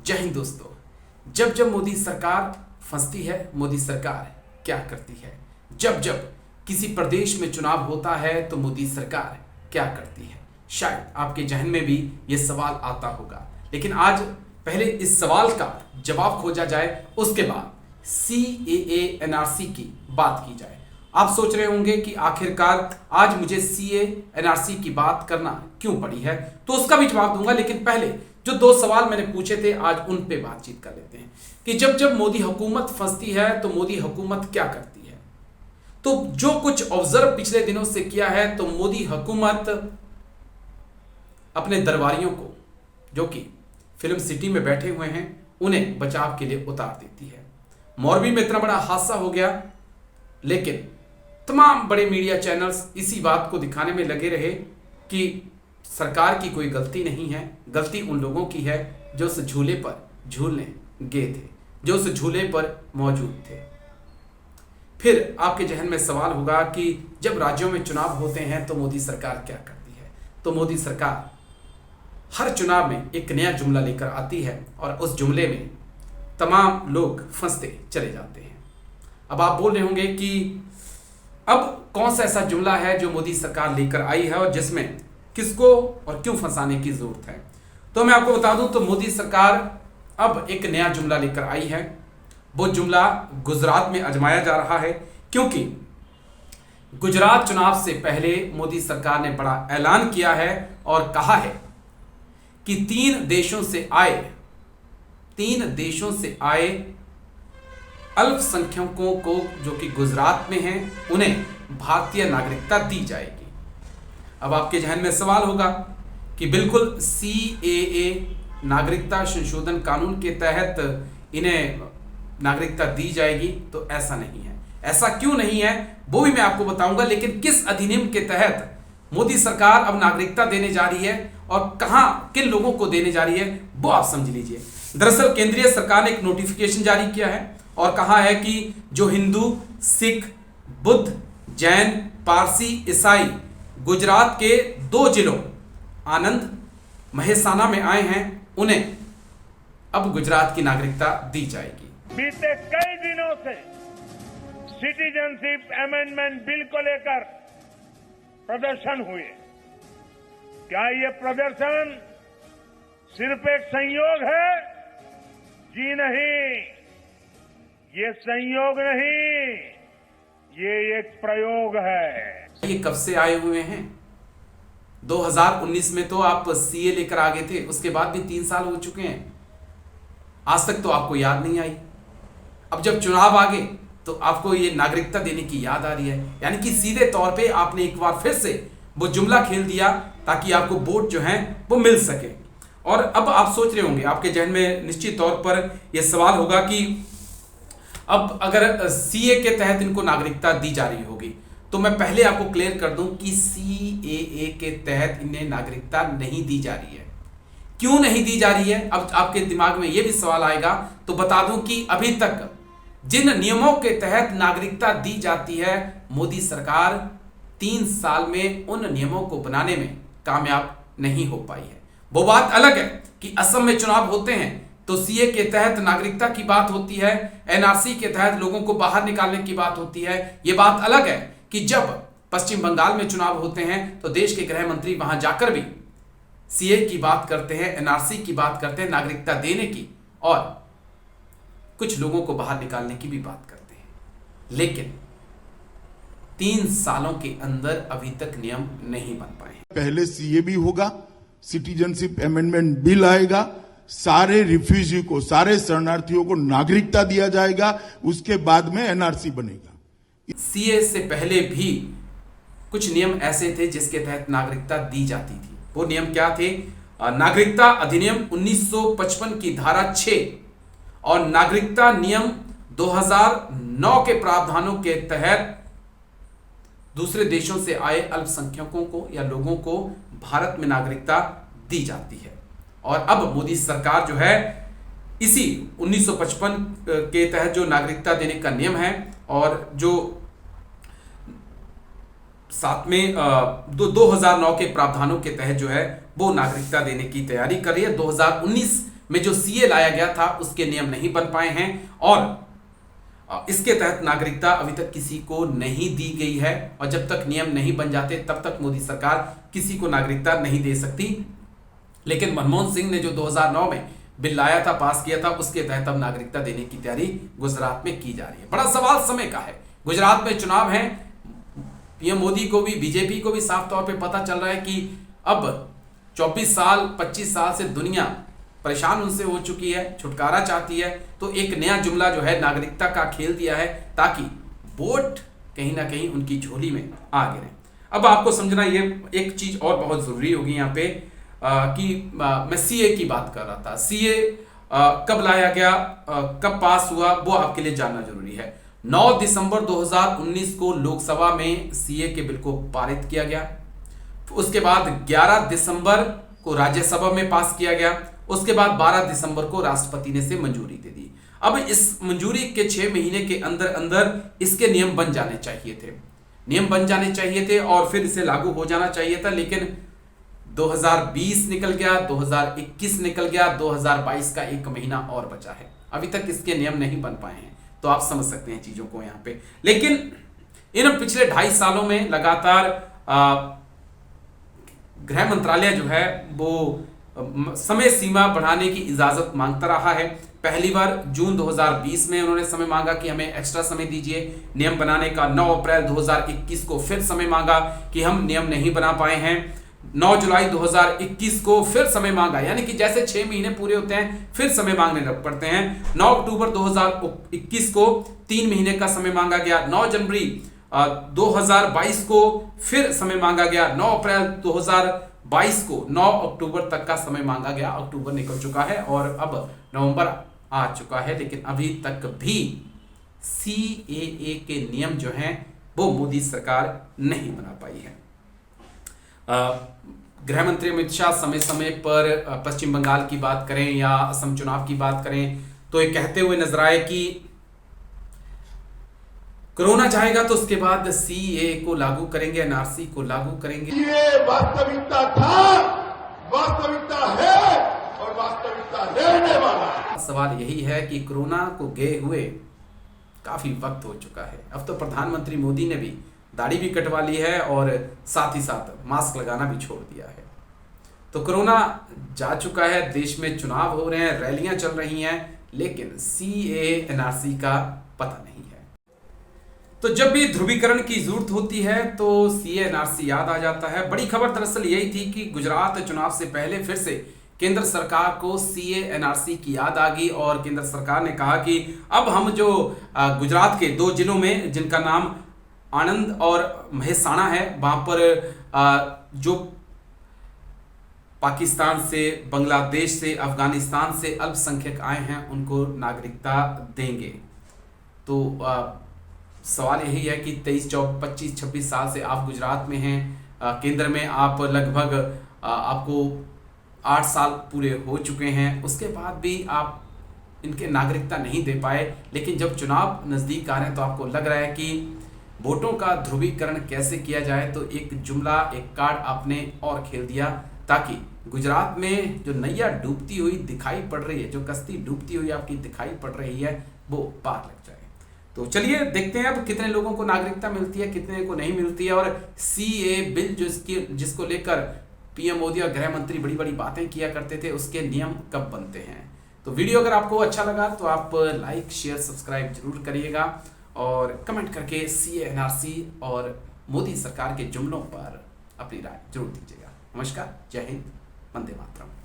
जय हिंद दोस्तों। जब जब मोदी सरकार फंसती है, मोदी सरकार क्या करती है? जब जब किसी प्रदेश में चुनाव होता है तो मोदी सरकार क्या करती है? शायद आपके जहन में भी ये सवाल आता होगा, लेकिन आज पहले इस सवाल का जवाब खोजा जाए, उसके बाद CAA NRC की बात की जाए। आप सोच रहे होंगे कि आखिरकार आज मुझे CAA NRC की बात करना क्यों पड़ी है, तो उसका भी जवाब दूंगा। लेकिन पहले जो दो सवाल मैंने पूछे थे, आज उन पे बातचीत कर लेते हैं कि जब जब मोदी हुकूमत फंसती है तो मोदी हुकूमत क्या करती है। तो जो कुछ ऑब्जर्व पिछले दिनों से किया है, तो मोदी हुकूमत अपने दरबारियों को, जो कि फिल्म सिटी में बैठे हुए हैं, उन्हें बचाव के लिए उतार देती है। मोरबी में इतना बड़ा हादसा हो गया, लेकिन तमाम बड़े मीडिया चैनल्स इसी बात को दिखाने में लगे रहे कि सरकार की कोई गलती नहीं है, गलती उन लोगों की है जो उस झूले पर झूलने गए थे, जो उस झूले पर मौजूद थे। फिर आपके जहन में सवाल होगा कि जब राज्यों में चुनाव होते हैं तो मोदी सरकार क्या करती है। तो मोदी सरकार हर चुनाव में एक नया जुमला लेकर आती है और उस जुमले में तमाम लोग फंसते चले जाते हैं। अब आप बोल रहे होंगे कि अब कौन सा ऐसा जुमला है जो मोदी सरकार लेकर आई है और जिसमें किसको और क्यों फंसाने की जरूरत है। तो मैं आपको बता दूं, तो मोदी सरकार अब एक नया जुमला लेकर आई है। वो जुमला गुजरात में आजमाया जा रहा है, क्योंकि गुजरात चुनाव से पहले मोदी सरकार ने बड़ा ऐलान किया है और कहा है कि तीन देशों से आए अल्पसंख्यकों को, जो कि गुजरात में हैं, उन्हें भारतीय नागरिकता दी जाएगी। अब आपके जहन में सवाल होगा कि बिल्कुल CAA नागरिकता संशोधन कानून के तहत इन्हें नागरिकता दी जाएगी, तो ऐसा नहीं है। ऐसा क्यों नहीं है वो भी मैं आपको बताऊंगा, लेकिन किस अधिनियम के तहत मोदी सरकार अब नागरिकता देने जा रही है और कहां किन लोगों को देने जा रही है, वो आप समझ लीजिए। दरअसल केंद्रीय सरकार ने एक नोटिफिकेशन जारी किया है और कहा है कि जो हिंदू, सिख, बुद्ध, जैन, पारसी, ईसाई गुजरात के 2 जिलों आनंद, महेसाना में आए हैं, उन्हें अब गुजरात की नागरिकता दी जाएगी। बीते कई दिनों से सिटीजनशिप अमेंडमेंट बिल को लेकर प्रदर्शन हुए। क्या ये प्रदर्शन सिर्फ एक संयोग है? जी नहीं, ये संयोग नहीं, ये एक प्रयोग है। ये कब से आए हुए हैं? 2019 में तो आप CA लेकर आ गए थे, उसके बाद भी 3 साल हो चुके हैं, आज तक तो आपको याद नहीं आई। अब जब चुनाव आ गए तो आपको ये नागरिकता देने की याद आ रही है, यानी कि सीधे तौर पे आपने एक बार फिर से वो जुमला खेल दिया ताकि आपको वोट जो है वो मिल सके। और अब आप सोच रहे होंगे, आपके जहन में निश्चित तौर पर यह सवाल होगा कि अब अगर CA के तहत इनको नागरिकता दी जा रही होगी, तो मैं पहले आपको क्लियर कर दूं कि CAA के तहत इन्हें नागरिकता नहीं दी जा रही है। क्यों नहीं दी जा रही है, अब आपके दिमाग में यह भी सवाल आएगा, तो बता दूं कि अभी तक जिन नियमों के तहत नागरिकता दी जाती है, मोदी सरकार 3 साल में उन नियमों को बनाने में कामयाब नहीं हो पाई है। वो बात अलग है कि असम में चुनाव होते हैं तो CA के तहत नागरिकता की बात होती है, NRC के तहत लोगों को बाहर निकालने की बात होती है। ये बात अलग है कि जब पश्चिम बंगाल में चुनाव होते हैं तो देश के गृह मंत्री वहां जाकर भी CA की बात करते हैं, NRC की बात करते हैं, नागरिकता देने की, और कुछ लोगों को बाहर निकालने की भी बात करते हैं। लेकिन 3 सालों के अंदर अभी तक नियम नहीं बन पाए। पहले CA भी होगा, सिटीजनशिप अमेंडमेंट बिल आएगा, सारे रिफ्यूजी को, सारे शरणार्थियों को नागरिकता दिया जाएगा, उसके बाद में NRC बनेगा। CA से पहले भी कुछ नियम ऐसे थे जिसके तहत नागरिकता दी जाती थी। वो नियम क्या थे? नागरिकता अधिनियम 1955 की धारा 6 और नागरिकता नियम 2009 के प्रावधानों के तहत दूसरे देशों से आए अल्पसंख्यकों को या लोगों को भारत में नागरिकता दी जाती है। और अब मोदी सरकार जो है इसी 1955 के तहत जो नागरिकता देने का नियम है और जो साथ में 2009 के प्रावधानों के तहत जो है वो नागरिकता देने की तैयारी कर रही है। 2019 में जो सीए लाया गया था उसके नियम नहीं बन पाए हैं और इसके तहत नागरिकता अभी तक किसी को नहीं दी गई है और जब तक नियम नहीं बन जाते तब तक मोदी सरकार किसी को नागरिकता नहीं दे सकती। लेकिन मनमोहन सिंह ने जो 2009 में बिल लाया था, पास किया था, उसके तहत अब नागरिकता देने की तैयारी गुजरात में की जा रही है। बड़ा सवाल समय का है। गुजरात में चुनाव है, पीएम मोदी को भी, बीजेपी को भी साफ तौर पे पता चल रहा है कि अब 24 साल 25 साल से दुनिया परेशान उनसे हो चुकी है, छुटकारा चाहती है। तो एक नया जुमला जो है नागरिकता का खेल दिया है ताकि वोट कहीं ना कहीं उनकी झोली में आ गिरे। अब आपको समझना ये एक चीज और बहुत जरूरी होगी यहाँ पे कि मैं सीए की बात कर रहा था। सीए कब लाया गया, कब पास हुआ, वो आपके लिए जानना जरूरी है। 9 दिसंबर 2019 को लोकसभा में सीए के बिल को पारित किया गया। उसके बाद 11 दिसंबर को राज्यसभा में पास किया गया। उसके बाद 12 दिसंबर को राष्ट्रपति ने इसे मंजूरी दे दी। अब इस मंजूरी के 6 महीने के अंदर अंदर इसके नियम बन जाने चाहिए थे, नियम बन जाने चाहिए थे और फिर इसे लागू हो जाना चाहिए था। लेकिन 2020 निकल गया, 2021 निकल गया, 2022 का 1 महीना और बचा है, अभी तक इसके नियम नहीं बन पाए हैं। तो आप समझ सकते हैं चीजों को यहाँ पे। लेकिन इन पिछले 2.5 सालों में लगातार गृह मंत्रालय जो है वो समय सीमा बढ़ाने की इजाजत मांगता रहा है। पहली बार जून 2020 में उन्होंने समय मांगा कि हमें एक्स्ट्रा समय दीजिए नियम बनाने का। 9 अप्रैल 2021 को फिर समय मांगा कि हम नियम नहीं बना पाए हैं। 9 जुलाई 2021 को फिर समय मांगा, यानी कि जैसे 6 महीने पूरे होते हैं फिर समय मांगने लग पड़ते हैं। 9 अक्टूबर 2021 को 3 महीने का समय मांगा गया। 9 जनवरी 2022 को फिर समय मांगा गया। 9 अप्रैल 2022 को 9 अक्टूबर तक का समय मांगा गया। अक्टूबर निकल चुका है और अब नवंबर आ चुका है, लेकिन अभी तक भी सीएए के नियम जो हैं वो मोदी सरकार नहीं बना पाई है। गृह मंत्री अमित शाह समय समय पर पश्चिम बंगाल की बात करें या असम चुनाव की बात करें तो ये कहते हुए नजर आए कि कोरोना जाएगा तो उसके बाद सीएए को लागू करेंगे, एनआरसी को लागू करेंगे। ये वास्तविकता था, वास्तविकता है और वास्तविकता रहने वाला है। सवाल यही है कि कोरोना को गए हुए काफी वक्त हो चुका है। अब तो प्रधानमंत्री मोदी ने भी दाढ़ी भी कटवा ली है और साथ ही साथ मास्क लगाना भी छोड़ दिया है। तो कोरोना जा चुका है, देश में चुनाव हो रहे हैं, रैलियां चल रही हैं, लेकिन सीएए एनआरसी का पता नहीं है। तो जब भी ध्रुवीकरण की जरूरत होती है तो सीएए एनआरसी याद आ जाता है। बड़ी खबर दरअसल यही थी कि गुजरात चुनाव से पहले फिर से केंद्र सरकार को सीएए एनआरसी की याद आ गई और केंद्र सरकार ने कहा कि अब हम जो गुजरात के 2 जिलों में जिनका नाम आनंद और महेसाणा है, वहां पर जो पाकिस्तान से, बांग्लादेश से, अफगानिस्तान से अल्पसंख्यक आए हैं उनको नागरिकता देंगे। तो सवाल यही है कि 23, 25, 26 साल से आप गुजरात में हैं, केंद्र में आप लगभग आपको 8 साल पूरे हो चुके हैं, उसके बाद भी आप इनके नागरिकता नहीं दे पाए। लेकिन जब चुनाव नज़दीक आ रहे हैं तो आपको लग रहा है कि वोटों का ध्रुवीकरण कैसे किया जाए। तो एक जुमला, एक कार्ड आपने और खेल दिया ताकि गुजरात में जो नैया डूबती हुई दिखाई पड़ रही है, जो कश्ती डूबती हुई आपकी दिखाई पड़ रही है, वो पार लग जाए। तो चलिए देखते हैं अब कितने लोगों को नागरिकता मिलती है, कितने को नहीं मिलती है और सीए बिल जिसको लेकर पीएम मोदी और गृह मंत्री बड़ी बड़ी बातें किया करते थे, उसके नियम कब बनते हैं। तो वीडियो अगर आपको अच्छा लगा तो आप लाइक, शेयर, सब्सक्राइब जरूर करिएगा और कमेंट करके सीए, एनआरसी और मोदी सरकार के जुमलों पर अपनी राय जरूर दीजिएगा। नमस्कार, जय हिंद, वंदे मातरम।